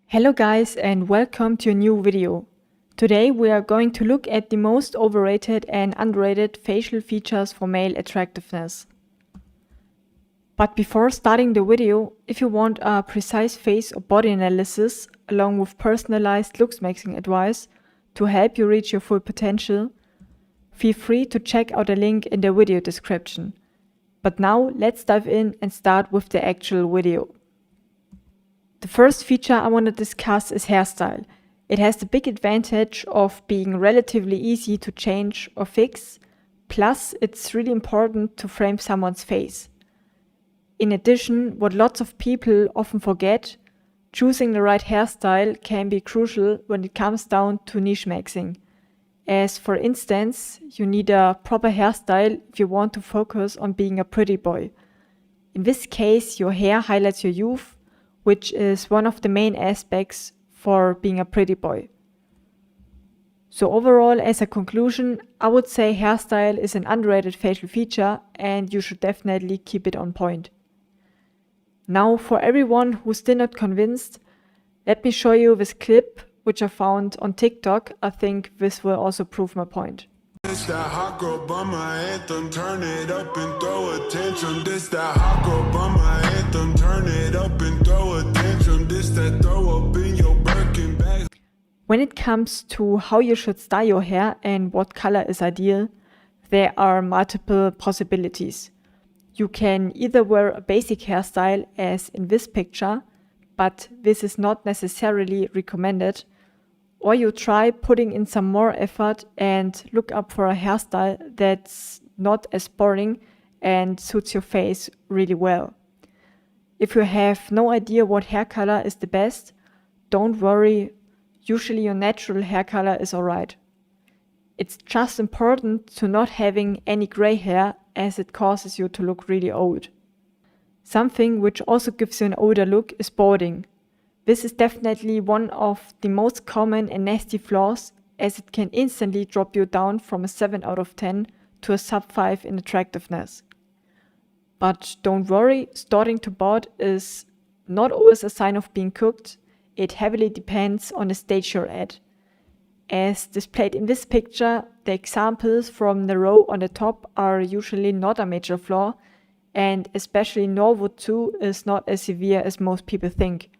Hello guys and welcome to a new video. Today we are going to look at the most overrated and underrated facial features for male attractiveness. But before starting the video, if you want a precise face or body analysis along with personalized looks matching advice to help you reach your full potential, feel free to check out the link in the video description. But now let's dive in and start with the actual video. The first feature I want to discuss is hairstyle. It has the big advantage of being relatively easy to change or fix, plus it's really important to frame someone's face. In addition, what lots of people often forget, choosing the right hairstyle can be crucial when it comes down to niche maxing. As for instance, you need a proper hairstyle if you want to focus on being a pretty boy. In this case, your hair highlights your youth, which is one of the main aspects for being a pretty boy. So overall, as a conclusion, I would say hairstyle is an underrated facial feature and you should definitely keep it on point. Now, for everyone who's still not convinced, let me show you this clip which I found on TikTok. I think this will also prove my point. This that hot girl by my anthem, turn it up and throw a tantrum. This that hot girl by my anthem, turn it up and throw a tantrum. This that throw up in your Birkin bag. When it comes to how you should style your hair and what color is ideal, there are multiple possibilities. You can either wear a basic hairstyle as in this picture, but this is not necessarily recommended, or you try putting in some more effort and look up for a hairstyle that's not as boring and suits your face really well. If you have no idea what hair color is the best, don't worry, usually your natural hair color is alright. It's just important to not having any gray hair as it causes you to look really old. Something which also gives you an older look is balding. This is definitely one of the most common and nasty flaws, as it can instantly drop you down from a 7 out of 10 to a sub 5 in attractiveness. But don't worry, starting to bald is not always a sign of being cooked. It heavily depends on the stage you're at. As displayed in this picture, the examples from the row on the top are usually not a major flaw, and especially Norwood 2 is not as severe as most people think.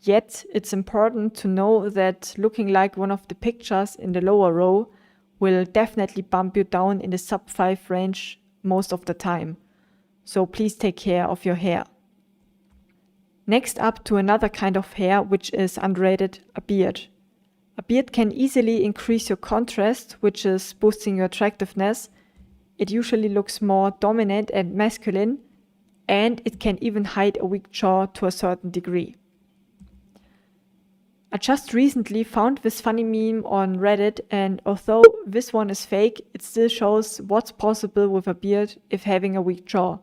Yet, it's important to know that looking like one of the pictures in the lower row will definitely bump you down in the sub 5 range most of the time. So please take care of your hair. Next up to another kind of hair which is underrated, a beard. A beard can easily increase your contrast, which is boosting your attractiveness. It usually looks more dominant and masculine, and it can even hide a weak jaw to a certain degree. I just recently found this funny meme on Reddit, and although this one is fake, it still shows what's possible with a beard if having a weak jaw.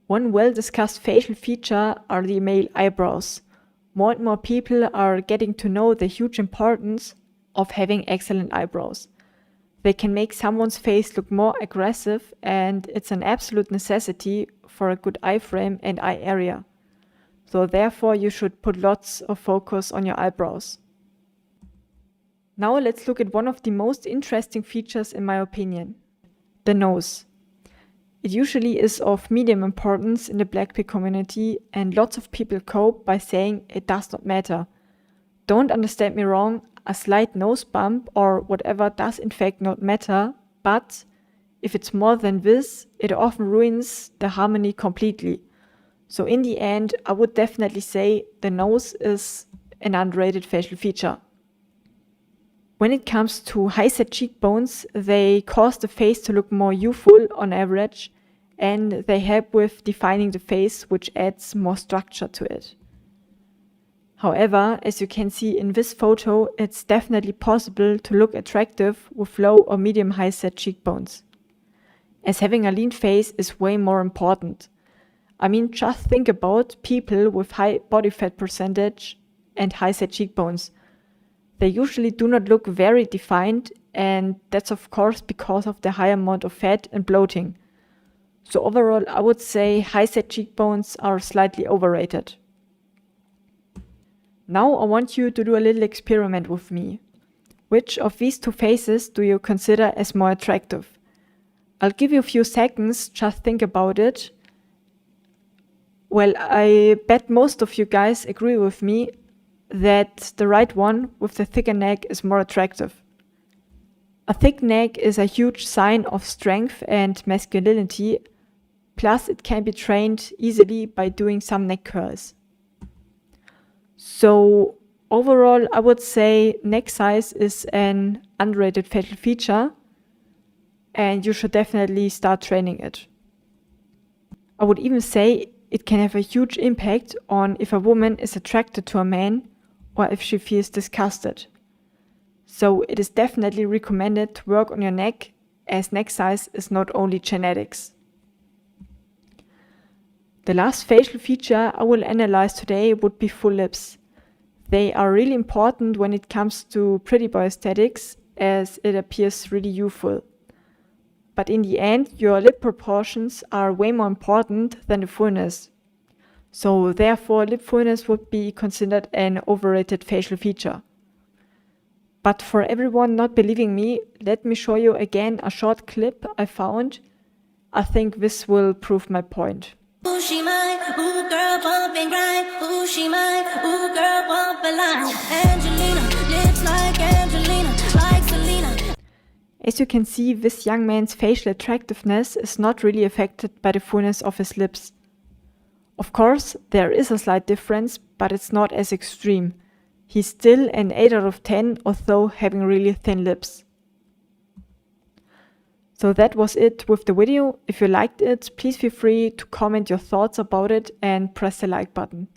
One well-discussed facial feature are the male eyebrows. More and more people are getting to know the huge importance of having excellent eyebrows. They can make someone's face look more aggressive, and it's an absolute necessity for a good eye frame and eye area. So therefore you should put lots of focus on your eyebrows. Now let's look at one of the most interesting features in my opinion, the nose. It usually is of medium importance in the BlackPill community, and lots of people cope by saying it does not matter. Don't understand me wrong, a slight nose bump or whatever does in fact not matter, but if it's more than this, it often ruins the harmony completely. So in the end, I would definitely say the nose is an underrated facial feature. When it comes to high-set cheekbones, they cause the face to look more youthful on average, and they help with defining the face, which adds more structure to it. However, as you can see in this photo, it's definitely possible to look attractive with low or medium high-set cheekbones, as having a lean face is way more important. I mean, just think about people with high body fat percentage and high-set cheekbones. They usually do not look very defined, and that's of course because of the high amount of fat and bloating. So overall, I would say high-set cheekbones are slightly overrated. Now I want you to do a little experiment with me. Which of these two faces do you consider as more attractive? I'll give you a few seconds, just think about it. Well, I bet most of you guys agree with me that the right one with the thicker neck is more attractive. A thick neck is a huge sign of strength and masculinity, plus it can be trained easily by doing some neck curls. So overall, I would say neck size is an underrated facial feature, and you should definitely start training it. I would even say it can have a huge impact on if a woman is attracted to a man or if she feels disgusted. So it is definitely recommended to work on your neck, as neck size is not only genetics. The last facial feature I will analyze today would be full lips. They are really important when it comes to pretty boy aesthetics, as it appears really youthful. But in the end, your lip proportions are way more important than the fullness. So therefore, lip fullness would be considered an overrated facial feature. But for everyone not believing me, let me show you again a short clip I found. I think this will prove my point. Ooh, she mine, ooh, girl, bump and grind. Ooh, she mine, ooh, girl, bump a line. Angelina, lips like Angelina, like Selena. As you can see, this young man's facial attractiveness is not really affected by the fullness of his lips. Of course, there is a slight difference, but it's not as extreme. He's still an 8 out of 10, although having really thin lips. So that was it with the video. If you liked it, please feel free to comment your thoughts about it and press the like button.